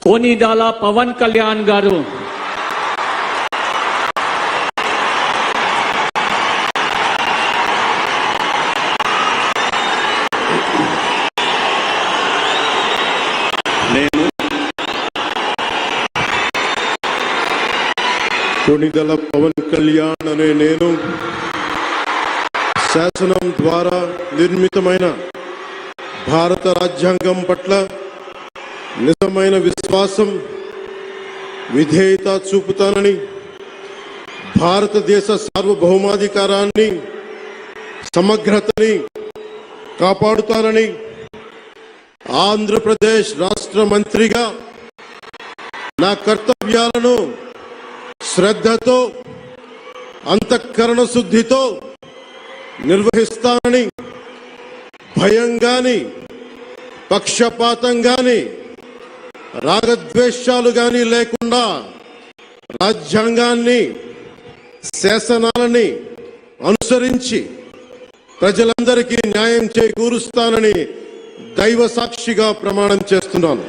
कोनिदाल पवन कल्याण गारू कोनिदल पवन कल्याण अने नेनु शासनं द्वारा निर्मितमैन भारत राज्यांगं पट्ल निजमैन विश्वासं विधेयता चूपुताननि भारतदेश सार्वभौमाधिकारान्नि समग्रतनि कापाडुताननि आंध्र प्रदेश राष्ट्र मंत्रिगा ना कर्तव्याలను श्रद्धतो अंतःकरण शुद्धितो निर्वहिस्ताननि भयं गानी पक्षपातं गानी रागद्वेषालु गानी लेकुंडा राज्यांगान्नि శాసనాలని అనుసరించి ప్రజలందరికీ న్యాయం చేకూరుస్తానని దైవ సాక్షిగా ప్రమాణం చేస్తున్నాను.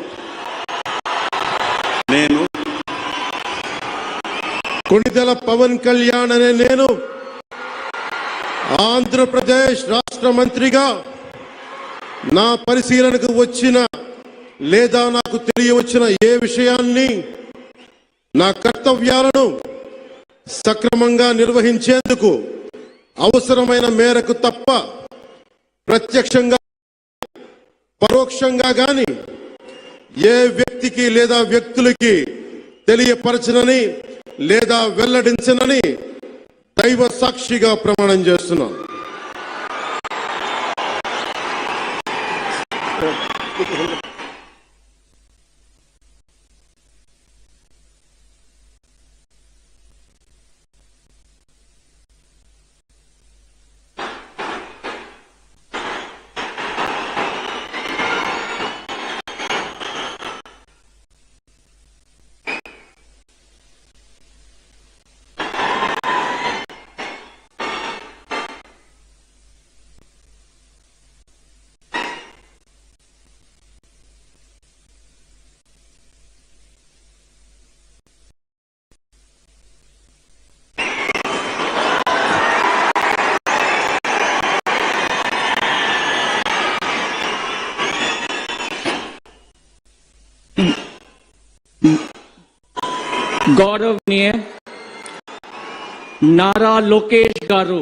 నేను కొనిదెల పవన్ కళ్యాణ్ అనే నేను ఆంధ్రప్రదేశ్ రాష్ట్ర మంత్రిగా నా పరిశీలనకు వచ్చిన లేదా నాకు తెలియవచ్చిన ఏ విషయాన్ని నా కర్తవ్యాలను సక్రమంగా నిర్వహించేందుకు అవసరమైన మేరకు తప్ప ప్రత్యక్షంగా పరోక్షంగా గాని ఏ వ్యక్తికి లేదా వ్యక్తులకి తెలియపరచనని లేదా వెల్లడించనని దైవ సాక్షిగా ప్రమాణం చేస్తున్నాను. गौरवनीय नारा लोकेश गारू।